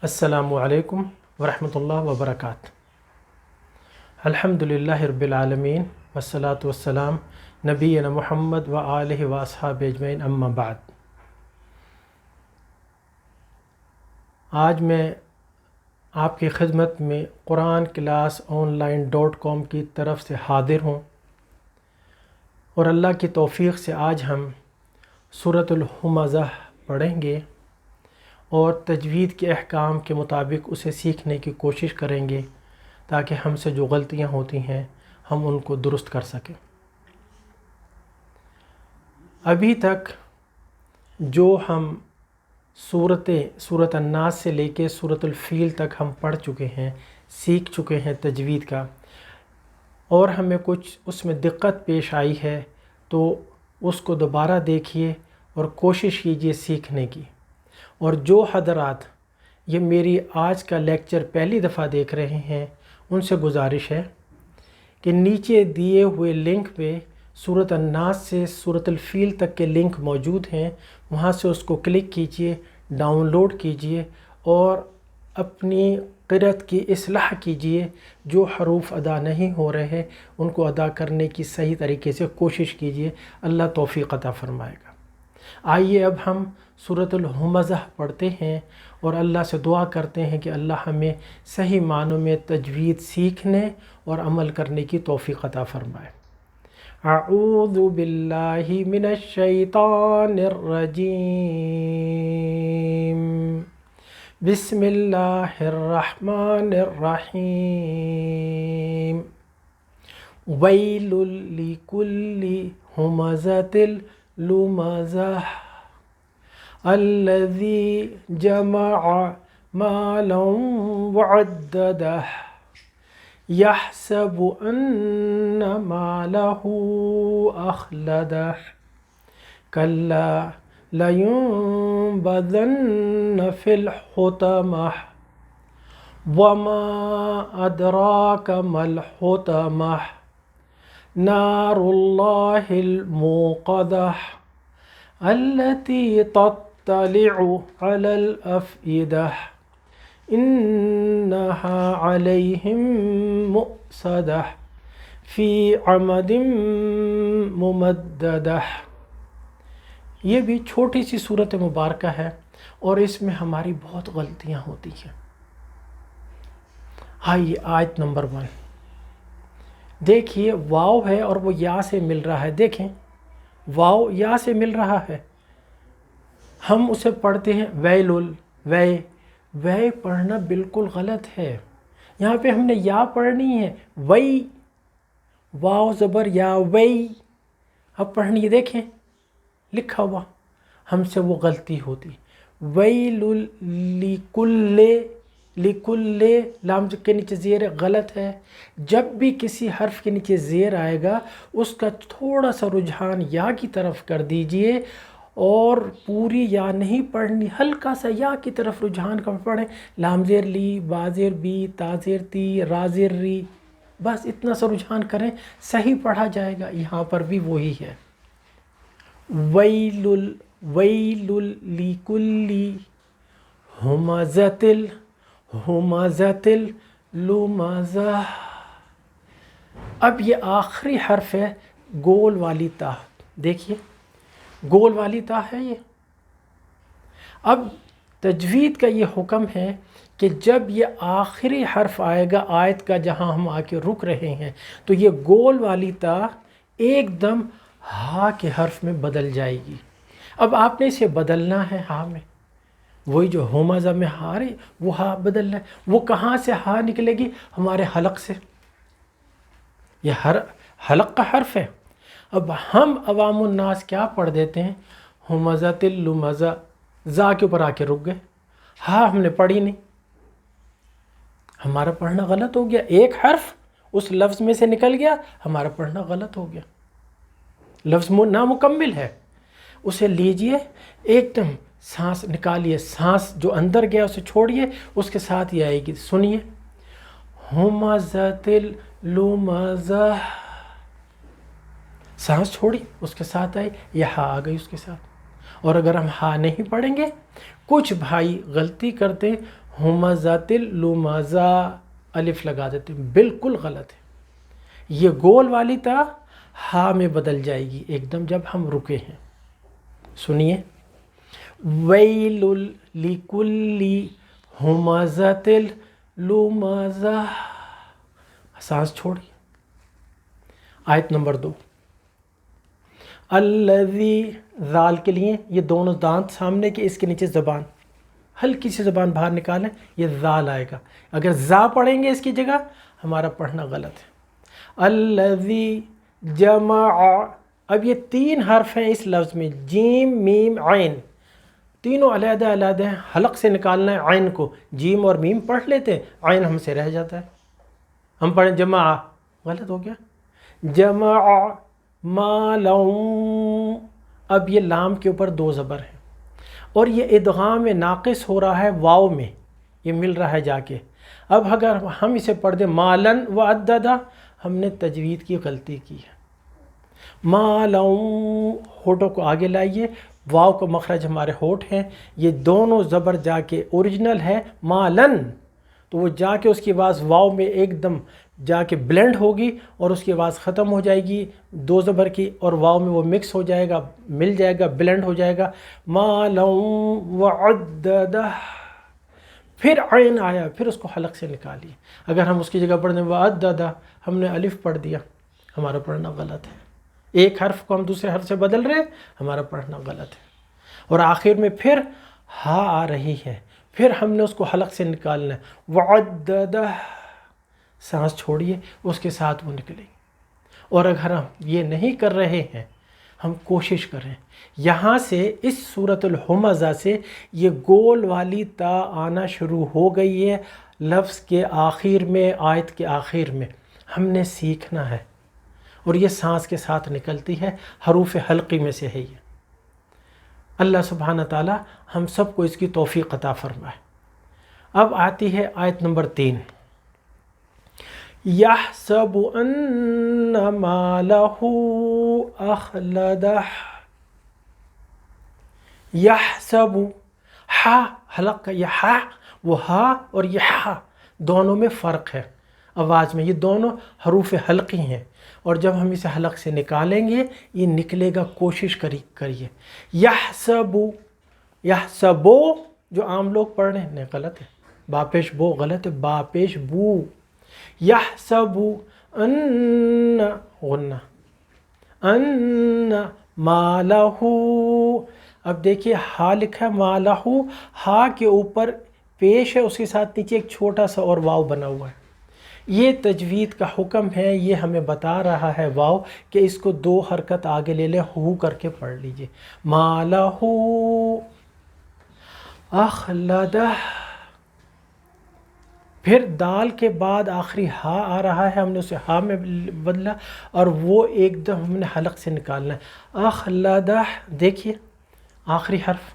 السلام علیکم ورحمۃ اللہ وبرکاتہ۔ الحمدللہ رب العالمین والصلاة والسلام نبینا محمد و آلہ و اصحابہ اجمعین، اما بعد۔ آج میں آپ کی خدمت میں قرآن کلاس آن لائن .com کی طرف سے حاضر ہوں، اور اللہ کی توفیق سے آج ہم سورۃ الہمزہ پڑھیں گے اور تجوید کے احکام کے مطابق اسے سیکھنے کی کوشش کریں گے تاکہ ہم سے جو غلطیاں ہوتی ہیں ہم ان کو درست کر سکیں۔ ابھی تک جو ہم سورۃ الناس سے لے کے سورۃ الفیل تک ہم پڑھ چکے ہیں، سیکھ چکے ہیں تجوید کا، اور ہمیں کچھ اس میں دقت پیش آئی ہے تو اس کو دوبارہ دیکھیے اور کوشش کیجیے سیکھنے کی۔ اور جو حضرات یہ میری آج کا لیکچر پہلی دفعہ دیکھ رہے ہیں ان سے گزارش ہے کہ نیچے دیے ہوئے لنک پہ سورۃ الناس سے سورۃ الفیل تک کے لنک موجود ہیں، وہاں سے اس کو کلک کیجئے، ڈاؤن لوڈ کیجئے اور اپنی قرأت کی اصلاح کیجئے۔ جو حروف ادا نہیں ہو رہے ان کو ادا کرنے کی صحیح طریقے سے کوشش کیجئے، اللہ توفیق عطا فرمائے گا۔ آئیے اب ہم سورۃ الہمزہ پڑھتے ہیں اور اللہ سے دعا کرتے ہیں کہ اللہ ہمیں صحیح معنوں میں تجوید سیکھنے اور عمل کرنے کی توفیق عطا فرمائے۔ اعوذ باللہ من الشیطان الرجیم، بسم اللہ الرحمن الرحیم۔ ویل لکل ہمزۃ لمزہ الذی جمع مالا وعددہ یحسب ان مالہ اخلدہ کلا لینبذن فی الحطمہ وما ادراک ما الحطمہ نار اللہ الموقدہ التي تطلع على الأفئدة إنها عليهم مؤصدة في عمد ممددة۔ یہ بھی چھوٹی سی صورت مبارکہ ہے اور اس میں ہماری بہت غلطیاں ہوتی ہیں۔ آئیے آیت نمبر 1 دیکھیے، واو ہے اور وہ یا سے مل رہا ہے۔ دیکھیں، واو یا سے مل رہا ہے، ہم اسے پڑھتے ہیں ویلل، وے پڑھنا بالکل غلط ہے۔ یہاں پہ ہم نے یا پڑھنی ہے، وی، واو زبر یا، وی اب پڑھنی ہے۔ دیکھیں لکھا ہوا، ہم سے وہ غلطی ہوتی۔ ویلل لکل، لام کے نیچے زیر غلط ہے۔ جب بھی کسی حرف کے نیچے زیر آئے گا اس کا تھوڑا سا رجحان یا کی طرف کر دیجئے، اور پوری یا نہیں پڑھنی، ہلکا سا یا کی طرف رجحان کا پڑھیں۔ لام زیر لی، با زیر بی، تا زیر تی، را زیر ری، بس اتنا سا رجحان کریں، صحیح پڑھا جائے گا۔ یہاں پر بھی وہی ہے، ویل لکل ہمزۃ لمزہ۔ اب یہ آخری حرف ہے گول والی تا، دیکھیے گول والی تا ہے یہ۔ اب تجوید کا یہ حکم ہے کہ جب یہ آخری حرف آئے گا آیت کا، جہاں ہم آ کے رک رہے ہیں، تو یہ گول والی تا ایک دم ہا کے حرف میں بدل جائے گی۔ اب آپ نے اسے بدلنا ہے ہا میں، وہی جو ہمزہ میں ہا رہی وہ ہا بدلنا ہے۔ وہ کہاں سے ہا نکلے گی؟ ہمارے حلق سے، یہ حلق کا حرف ہے۔ اب ہم عوام الناس کیا پڑھ دیتے ہیں؟ ہمزۃ لمزہ، زا کے اوپر آ کے رک گئے، ہاں ہم نے پڑھی نہیں، ہمارا پڑھنا غلط ہو گیا۔ ایک حرف اس لفظ میں سے نکل گیا، ہمارا پڑھنا غلط ہو گیا، لفظ نامکمل ہے۔ اسے لیجئے، ایک دم سانس نکالیے، سانس جو اندر گیا اسے چھوڑیے، اس کے ساتھ یہ آئے گی، سنیے، ہمزۃ لمزہ، سانس چھوڑی، اس کے ساتھ آئی، یہ ہا آ گئی اس کے ساتھ۔ اور اگر ہم ہا نہیں پڑھیں گے، کچھ بھائی غلطی کرتے ہمزۃ لمزہ الف لگا دیتے ہیں، بالکل غلط ہے. یہ گول والی تا ہا میں بدل جائے گی ایک دم جب ہم رکے ہیں. سنیے، ویل لکل ہمزۃ لمزہ، سانس چھوڑیے. آیت نمبر 2، الذی، ذال کے لیے یہ دونوں دانت سامنے کے، اس کے نیچے زبان، ہلکی سی زبان باہر نکالیں، یہ ذال آئے گا. اگر زا پڑھیں گے اس کی جگہ ہمارا پڑھنا غلط ہے. الذی جمع، اب یہ 3 حرف ہیں اس لفظ میں، جیم میم عین، تینوں علیحدہ علیحدہ ہیں. حلق سے نکالنا ہے عین کو، جیم اور میم پڑھ لیتے ہیں، عین ہم سے رہ جاتا ہے. ہم پڑھیں جمع، غلط ہو گیا. جمع مالا، اب یہ لام کے اوپر 2 زبر ہیں اور یہ ادغام ناقص ہو رہا ہے واو میں، یہ مل رہا ہے جا کے. اب اگر ہم اسے پڑھ دیں مالن وعددا، ہم نے تجوید کی غلطی کی ہے. مالا، ہونٹوں کو آگے لائیے، واو کا مخرج ہمارے ہونٹ ہیں، یہ دونوں زبر جا کے اوریجنل ہے مالن، تو وہ جا کے اس کی آواز واو میں ایک دم جا کے بلینڈ ہوگی اور اس کی آواز ختم ہو جائے گی 2 زبر کی، اور واو میں وہ مکس ہو جائے گا، مل جائے گا، بلینڈ ہو جائے گا. مالا وعددہ، پھر عین آیا، پھر اس کو حلق سے نکالیے. اگر ہم اس کی جگہ پڑھ دیں وعددہ، ہم نے الف پڑھ دیا، ہمارا پڑھنا غلط ہے. ایک حرف کو ہم دوسرے حرف سے بدل رہے ہیں، ہمارا پڑھنا غلط ہے. اور آخر میں پھر ہا آ رہی ہے، پھر ہم نے اس کو حلق سے نکالنا ہے. وعددہ، سانس چھوڑیے، اس کے ساتھ وہ نکلیں. اور اگر ہم یہ نہیں کر رہے ہیں، ہم کوشش کریں یہاں سے اس سورۃ الہمزہ سے یہ گول والی تا آنا شروع ہو گئی ہے لفظ کے آخر میں، آیت کے آخر میں. ہم نے سیکھنا ہے، اور یہ سانس کے ساتھ نکلتی ہے، حروف حلقی میں سے ہے یہ. اللہ سبحانہ تعالی ہم سب کو اس کی توفیق عطا فرمائے. اب آتی ہے آیت نمبر 3، یحسب ان مالہ اخلدہ. یحسب، ہا حلق کا یہ ہا، وہ ہا اور یہ ہا دونوں میں فرق ہے آواز میں، یہ دونوں حروف حلقی ہیں، اور جب ہم اسے حلق سے نکالیں گے یہ نکلے گا. کوشش کریے. یحسب، یحسبو جو عام لوگ پڑھ رہے ہیں نہیں، غلط ہے، با پیش بو غلط ہے، با پیش بو. یحسب ان، غنہ، ان مالہ، اب دیکھیے ہا لکھا ہے مالہ، ہا کے اوپر پیش ہے، اس کے ساتھ نیچے ایک چھوٹا سا اور واو بنا ہوا ہے. یہ تجوید کا حکم ہے، یہ ہمیں بتا رہا ہے واو کہ اس کو 2 حرکت آگے لے لیں، ہو کر کے پڑھ لیجئے. مالہ اخلدہ، پھر دال کے بعد آخری ہا آ رہا ہے، ہم نے اسے ہا میں بدلا اور وہ ایک دم ہم نے حلق سے نکالنا ہے. اخلدہ، دیکھیے آخری حرف.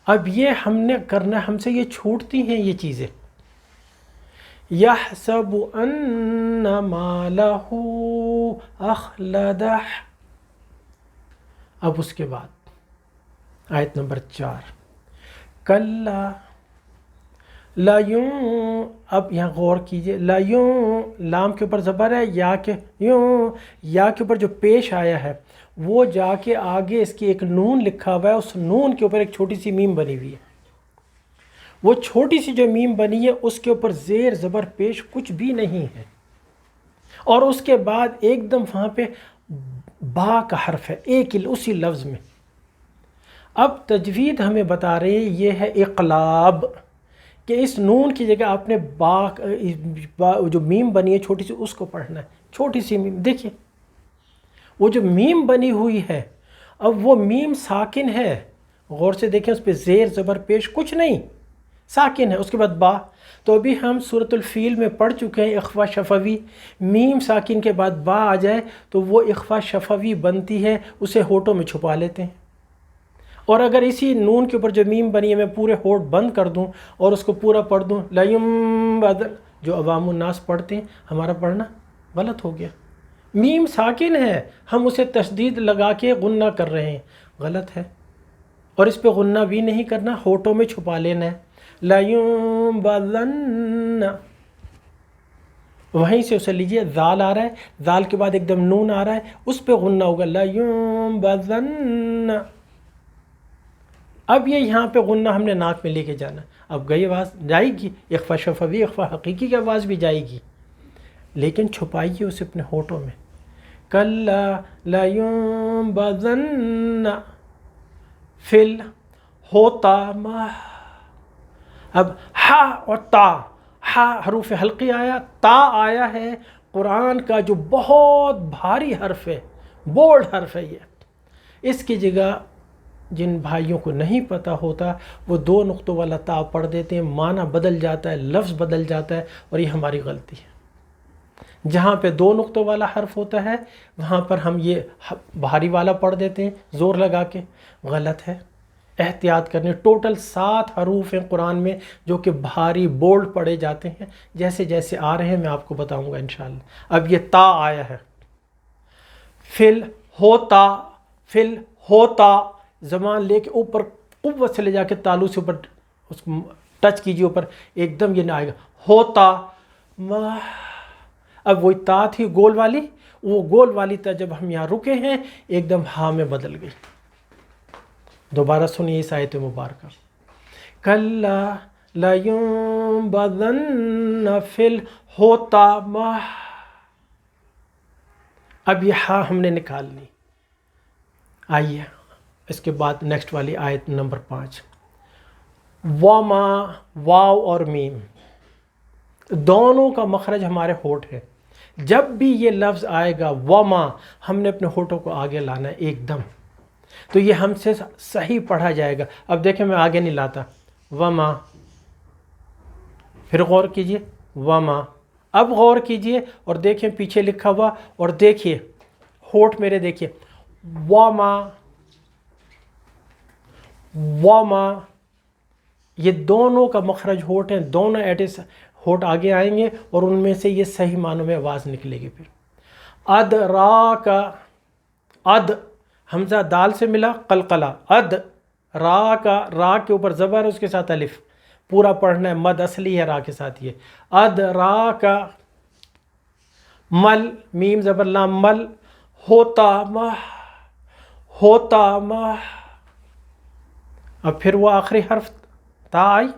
اب یہ ہم نے کرنا ہے، ہم سے یہ چھوٹتی ہیں یہ چیزیں. یحسب ان مالہ اخلدہ. اب اس کے بعد آیت نمبر 4، کلا لا یوں، اب یہاں غور کیجئے، لا یوں لام کے اوپر زبر ہے، یا کے یوں، یا کے اوپر جو پیش آیا ہے وہ جا کے آگے اس کی ایک نون لکھا ہوا ہے، اس نون کے اوپر ایک چھوٹی سی میم بنی ہوئی ہے. وہ چھوٹی سی جو میم بنی ہے اس کے اوپر زیر زبر پیش کچھ بھی نہیں ہے، اور اس کے بعد ایک دم وہاں پہ با کا حرف ہے ایک اسی لفظ میں. اب تجوید ہمیں بتا رہی ہے یہ ہے اقلاب، کہ اس نون کی جگہ آپ نے با جو میم بنی ہے چھوٹی سی اس کو پڑھنا ہے. چھوٹی سی میم، دیکھیے وہ جو میم بنی ہوئی ہے، اب وہ میم ساکن ہے، غور سے دیکھیں اس پہ زیر زبر پیش کچھ نہیں، ساکن ہے. اس کے بعد با، تو ابھی ہم سورۃ الفیل میں پڑھ چکے ہیں اخفا شفوی، میم ساکن کے بعد با آ جائے تو وہ اخفا شفوی بنتی ہے، اسے ہونٹوں میں چھپا لیتے ہیں. اور اگر اسی نون کے اوپر جو میم بنی ہے میں پورے ہونٹ بند کر دوں اور اس کو پورا پڑھ دوں لیم بدل، جو عوام الناس پڑھتے ہیں، ہمارا پڑھنا غلط ہو گیا. میم ساکن ہے، ہم اسے تشدید لگا کے غنہ کر رہے ہیں، غلط ہے. اور اس پہ غنہ بھی نہیں کرنا، ہونٹوں میں چھپا لینا ہے. لَيُنبَذَنَّ، وہیں سے اسے لیجئے، ذال آ رہا ہے، ذال کے بعد ایک دم نون آ رہا ہے، اس پہ غنہ ہوگا. لَيُنبَذَنَّ. اب یہ یہاں پہ غنہ ہم نے ناک میں لے کے جانا. اب گئی آواز جائے گی، اخفا شفوی، اخفا حقیقی کی آواز بھی جائے گی، لیکن چھپائیے اسے اپنے ہونٹوں میں. کَلَّا لَيُنبَذَنَّ فِي الْحُطَمَةِ. اب ہا اور تا، ہا حروف حلقی آیا، تا آیا ہے قرآن کا جو بہت بھاری حرف ہے، بولڈ حرف ہے. یہ اس کی جگہ جن بھائیوں کو نہیں پتہ ہوتا وہ 2 نقطوں والا تا پڑھ دیتے ہیں، معنی بدل جاتا ہے، لفظ بدل جاتا ہے، اور یہ ہماری غلطی ہے. جہاں پہ 2 نقطوں والا حرف ہوتا ہے وہاں پر ہم یہ بھاری والا پڑھ دیتے ہیں زور لگا کے. غلط ہے، احتیاط کرنے. ٹوٹل 7 حروف ہیں قرآن میں جو کہ بھاری بولڈ پڑھے جاتے ہیں. جیسے جیسے آ رہے ہیں میں آپ کو بتاؤں گا انشاءاللہ. اب یہ تا آیا ہے، فل ہوتا، فل ہوتا، زبان لے کے اوپر قوت سے لے جا کے تالو سے اوپر اس کو ٹچ کیجیے اوپر، ایک دم یہ نہ آئے گا. ہوتا ما. اب وہی تا تھی گول والی، وہ گول والی تا جب ہم یہاں رکے ہیں ایک دم ہاں میں بدل گئی. دوبارہ سنیے اس آیت مبارکہ. کَلَّا لَيُنبَذَنَّ فِي الْحُطَمَةِ. اب یہ ہاں ہم نے نکال لی. آئیے اس کے بعد نیکسٹ والی آیت نمبر 5. وَمَا، واو اور میم دونوں کا مخرج ہمارے ہونٹ ہے. جب بھی یہ لفظ آئے گا وَمَا، ہم نے اپنے ہونٹوں کو آگے لانا ہے ایک دم، تو یہ ہم سے صحیح پڑھا جائے گا. اب دیکھیں میں آگے نہیں لاتا. وَمَا، پھر غور کیجئے وَمَا. اب غور کیجئے اور دیکھیں پیچھے لکھا ہوا، اور دیکھیے ہونٹ میرے دیکھیے. وَمَا، وَمَا، یہ دونوں کا مخرج ہونٹ ہیں، دونوں ایٹس ہونٹ آگے آئیں گے اور ان میں سے یہ صحیح معنوں میں آواز نکلے گی. پھر اد را کا، اد حمزہ دال سے ملا قلقلہ، اد را کا، را کے اوپر زبر اس کے ساتھ الف، پورا پڑھنا ہے، مد اصلی ہے را کے ساتھ. یہ اد را کا، مل، میم زبر لام مل، ہوتا مہ، ہوتا مہ. اب پھر وہ آخری حرف تا آئی،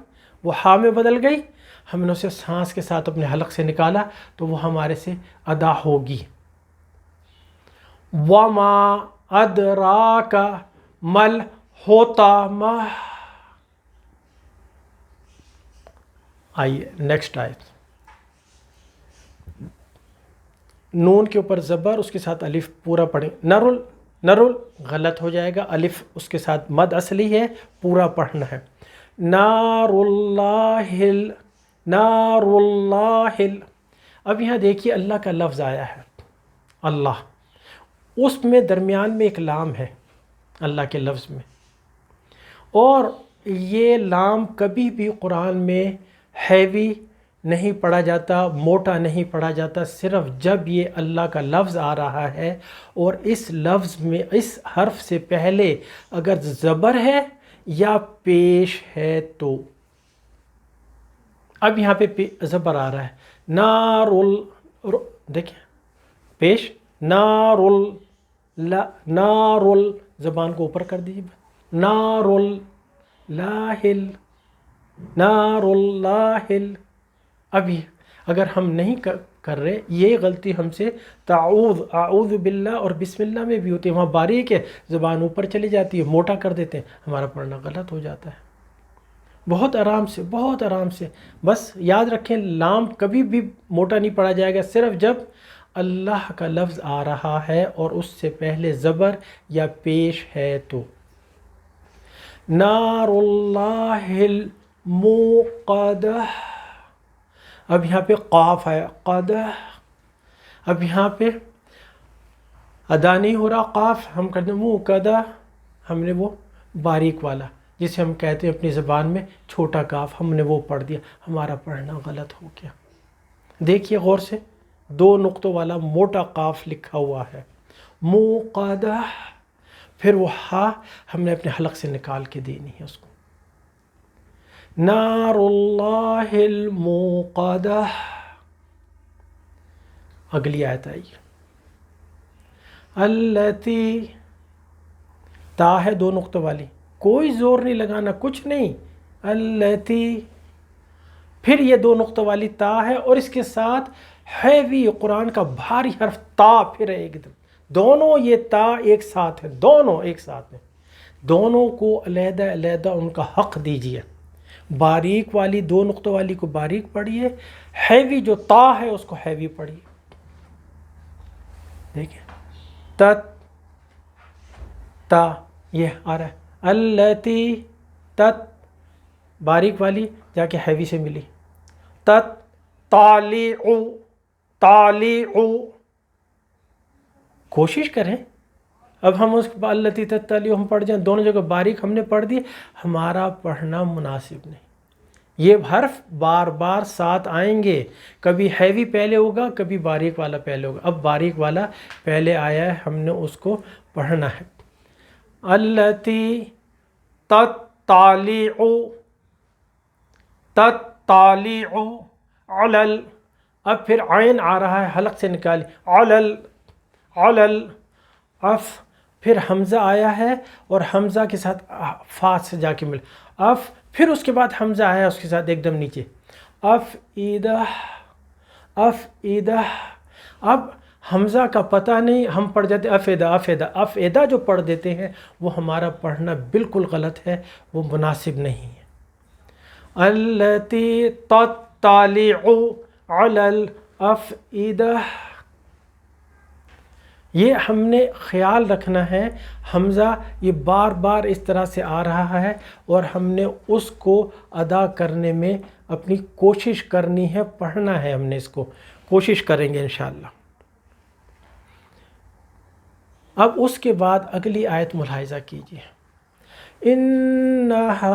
وہ ہا میں بدل گئی، ہم نے اسے سانس کے ساتھ اپنے حلق سے نکالا تو وہ ہمارے سے ادا ہوگی. وَمَا أَدْرَاكَ مَا الْحُطَمَةُ. آئیے نیکسٹ آیت. نون کے اوپر زبر اس کے ساتھ الف پورا پڑھیں. نرل، نرل غلط ہو جائے گا، الف اس کے ساتھ مد اصلی ہے، پورا پڑھنا ہے. نار اللہ، نار اللہ. اب یہاں دیکھیے اللہ کا لفظ آیا ہے اللہ، اس میں درمیان میں ایک لام ہے اللہ کے لفظ میں، اور یہ لام کبھی بھی قرآن میں ہیوی نہیں پڑھا جاتا، موٹا نہیں پڑھا جاتا. صرف جب یہ اللہ کا لفظ آ رہا ہے اور اس لفظ میں اس حرف سے پہلے اگر زبر ہے یا پیش ہے تو. اب یہاں پہ زبر آ رہا ہے. نار دیکھیں پیش، نار نار زبان کو اوپر کر دیجیے. نار لاہل، نار لاہل. ابھی اگر ہم نہیں کر رہے، یہ غلطی ہم سے اعوذ باللہ اور بسم اللہ میں بھی ہوتی ہے. وہاں باریک ہے، زبان اوپر چلی جاتی ہے، موٹا کر دیتے ہیں، ہمارا پڑھنا غلط ہو جاتا ہے. بہت آرام سے، بہت آرام سے. بس یاد رکھیں لام کبھی بھی موٹا نہیں پڑھا جائے گا، صرف جب اللہ کا لفظ آ رہا ہے اور اس سے پہلے زبر یا پیش ہے تو. نار اللہ الموقدہ. اب یہاں پہ قاف ہے قدہ، اب یہاں پہ ادا نہیں ہو رہا قاف، ہم کرتے ہیں موقدہ، ہم نے وہ باریک والا جسے ہم کہتے ہیں اپنی زبان میں چھوٹا کاف، ہم نے وہ پڑھ دیا، ہمارا پڑھنا غلط ہو گیا. دیکھیے غور سے، 2 نقطوں والا موٹا قاف لکھا ہوا ہے موقدہ. پھر وہ ہا ہم نے اپنے حلق سے نکال کے دینی ہے اس کو. نار اللہ الموقدہ. اگلی آیت آئی التی، تا ہے دو نقطہ والی، کوئی زور نہیں لگانا، کچھ نہیں. التی، پھر یہ دو نقطہ والی تا ہے اور اس کے ساتھ ہیوی قرآن کا بھاری حرف تا پھر ہے ایک دم. دونوں یہ تا ایک ساتھ ہیں، دونوں ایک ساتھ ہیں. دونوں کو علیحدہ علیحدہ ان کا حق دیجیے. باریک والی دو نقطہ والی کو باریک پڑھیے، ہیوی جو تا ہے اس کو ہیوی پڑھیے. دیکھیں تت تا یہ آ رہا ہے. التی تت، باریک والی جا کے ہیوی سے ملی. تت طالع، طالع. کوشش کریں اب ہم اس التی تت طالع ہم پڑھ جائیں، دونوں جگہ باریک ہم نے پڑھ دی، ہمارا پڑھنا مناسب نہیں. یہ حرف بار بار ساتھ آئیں گے، کبھی ہیوی پہلے ہوگا کبھی باریک والا پہلے ہوگا. اب باریک والا پہلے آیا ہے، ہم نے اس کو پڑھنا ہے. التی تطلع، تطلع علل. اب پھر عین آ رہا ہے، حلق سے نکالی. علل، علل. اف، پھر حمزہ آیا ہے اور حمزہ کے ساتھ فا سے جا کے مل. اف، پھر اس کے بعد حمزہ آیا اس کے ساتھ ایک دم نیچے. اف ایدہ، اف ایدہ. اب حمزہ کا پتہ نہیں، ہم پڑھ جاتے افیدہ افیدہ. افیدہ جو پڑھ دیتے ہیں وہ ہمارا پڑھنا بالکل غلط ہے، وہ مناسب نہیں ہے. التی تطلع علی الافئدہ. یہ ہم نے خیال رکھنا ہے، حمزہ یہ بار بار اس طرح سے آ رہا ہے اور ہم نے اس کو ادا کرنے میں اپنی کوشش کرنی ہے، پڑھنا ہے. ہم نے اس کو کوشش کریں گے انشاءاللہ. اب اس کے بعد اگلی آیت ملاحظہ کیجیے. انہا،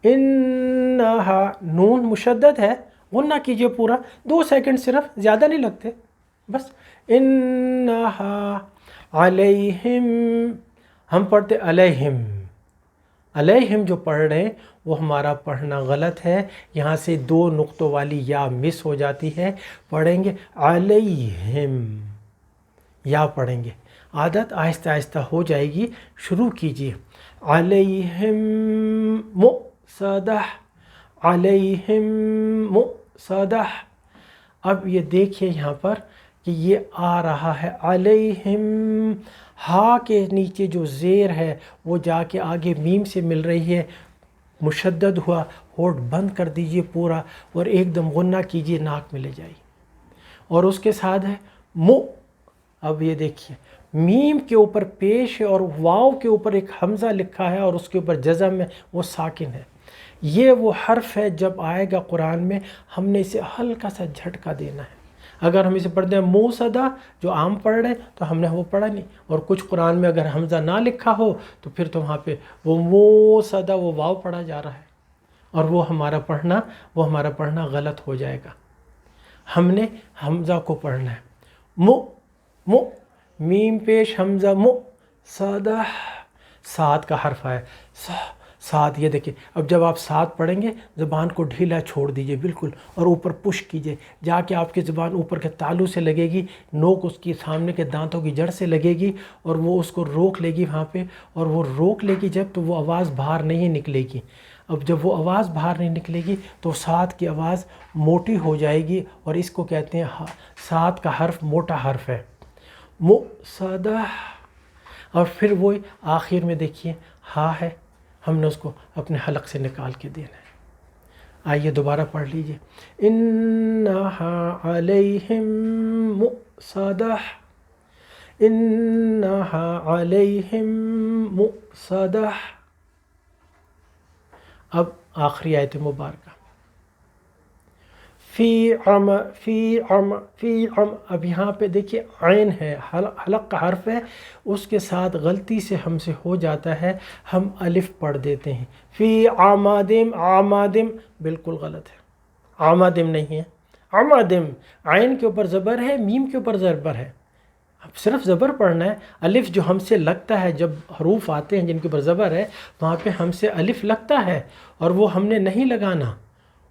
انہا، نون مشدد ہے، غنہ کیجیے پورا، 2 سیکنڈ صرف، زیادہ نہیں لگتے بس. انہا علیہم، ہم پڑھتے علیہم. علیہم جو پڑھ رہے ہیں وہ ہمارا پڑھنا غلط ہے. یہاں سے 2 نقطوں والی یا مس ہو جاتی ہے. پڑھیں گے علیہم، یا پڑھیں گے. عادت آہستہ آہستہ ہو جائے گی. شروع کیجیے. علیہم مؤصدہ، علیہم مؤصدہ. اب یہ دیکھیے یہاں پر کہ یہ آ رہا ہے علیہم، ہا کے نیچے جو زیر ہے وہ جا کے آگے میم سے مل رہی ہے، مشدد ہوا. ہونٹ بند کر دیجئے پورا اور ایک دم غنہ کیجئے، ناک میں لے جائیے. اور اس کے ساتھ ہے مو. اب یہ دیکھیے میم کے اوپر پیش ہے اور واو کے اوپر ایک حمزہ لکھا ہے اور اس کے اوپر جزم ہے، وہ ساکن ہے. یہ وہ حرف ہے جب آئے گا قرآن میں ہم نے اسے ہلکا سا جھٹکا دینا ہے. اگر ہم اسے پڑھتے ہیں موصدہ جو عام پڑھ رہے ہیں تو ہم نے وہ پڑھا نہیں. اور کچھ قرآن میں اگر حمزہ نہ لکھا ہو تو پھر تو وہاں پہ وہ موصدہ وہ واو پڑھا جا رہا ہے اور وہ ہمارا پڑھنا غلط ہو جائے گا. ہم نے حمزہ کو پڑھنا ہے. مو، مو، میم پیش حمزہ مو، صدہ، سات کا حرف ہے. سات، یہ دیکھیں اب جب آپ سات پڑھیں گے زبان کو ڈھیلا چھوڑ دیجئے بالکل اور اوپر پش کیجئے، جا کے آپ کی زبان اوپر کے تالو سے لگے گی، نوک اس کی سامنے کے دانتوں کی جڑ سے لگے گی اور وہ اس کو روک لے گی وہاں پہ. اور وہ روک لے گی جب تو وہ آواز باہر نہیں نکلے گی. اب جب وہ آواز باہر نہیں نکلے گی تو سات کی آواز موٹی ہو جائے گی اور اس کو کہتے ہیں سات کا حرف موٹا حرف ہے. مؤصدہ. اور پھر وہ آخر میں دیکھیے ہا ہے، ہم نے اس کو اپنے حلق سے نکال کے دینا ہے. آئیے دوبارہ پڑھ لیجئے. انہا علیہم مؤصدہ، انہا علیہم مؤصدہ. اب آخری آیت مبارکہ فی عم، فی عم، فی عم. اب یہاں پہ دیکھیے عین ہے، حلق کا حرف ہے، اس کے ساتھ غلطی سے ہم سے ہو جاتا ہے، ہم الف پڑھ دیتے ہیں. فی عمادم، عمادم بالکل غلط ہے، عمادم نہیں ہے، عمادم. عین کے اوپر زبر ہے، میم کے اوپر زبر ہے. صرف زبر پڑھنا ہے. الف جو ہم سے لگتا ہے، جب حروف آتے ہیں جن کے اوپر زبر ہے وہاں پہ ہم سے الف لگتا ہے اور وہ ہم نے نہیں لگانا.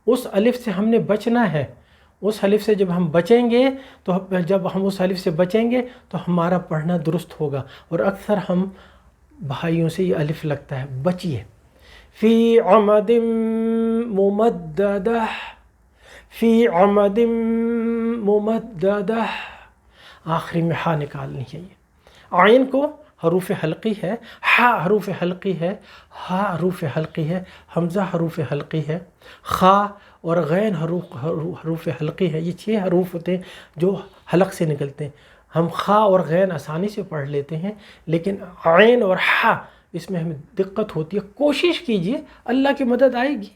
اس الف سے ہم نے بچنا ہے. اس الف سے جب ہم بچیں گے تو جب ہم اس الف سے بچیں گے تو ہمارا پڑھنا درست ہوگا. اور اکثر ہم بھائیوں سے یہ الف لگتا ہے. بچیے. فی عمد ممددہ، فی عمد ممددہ، آخری میں ہا نکالنی چاہیے. عین کو حروف حلقی ہے، ہا حروف حلقی ہے، ہا حروف حلقی ہے، حمزہ حروف حلقی ہے، خا اور غین حروف حلقی ہے. یہ 6 حروف ہوتے ہیں جو حلق سے نکلتے ہیں. ہم خا اور غین آسانی سے پڑھ لیتے ہیں، لیکن عین اور ہا اس میں ہمیں دقت ہوتی ہے. کوشش کیجئے، اللہ کی مدد آئے گی.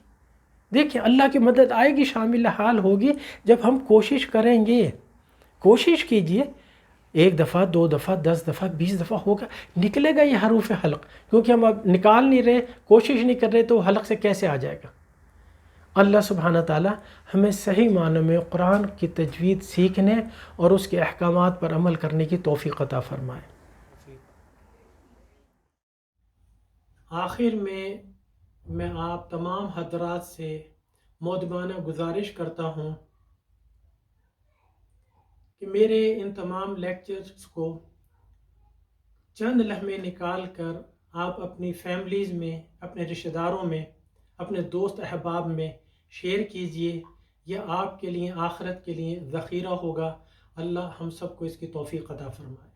دیکھیں اللہ کی مدد آئے گی، شامل حال ہوگی جب ہم کوشش کریں گے. کوشش کیجئے، 1 دفعہ 2 دفعہ 10 دفعہ 20 دفعہ ہوگا، نکلے گا یہ حروف حلق. کیونکہ ہم اب نکال نہیں رہے، کوشش نہیں کر رہے، تو حلق سے کیسے آ جائے گا. اللہ سبحانہ تعالی ہمیں صحیح معنوں میں قرآن کی تجوید سیکھنے اور اس کے احکامات پر عمل کرنے کی توفیق عطا فرمائے. آخر میں آپ تمام حضرات سے مؤدبانہ گزارش کرتا ہوں کہ میرے ان تمام لیکچرز کو چند لمحے نکال کر آپ اپنی فیملیز میں، اپنے رشتہ داروں میں، اپنے دوست احباب میں شیئر کیجئے. یہ آپ کے لیے آخرت کے لیے ذخیرہ ہوگا. اللہ ہم سب کو اس کی توفیق عطا فرمائے.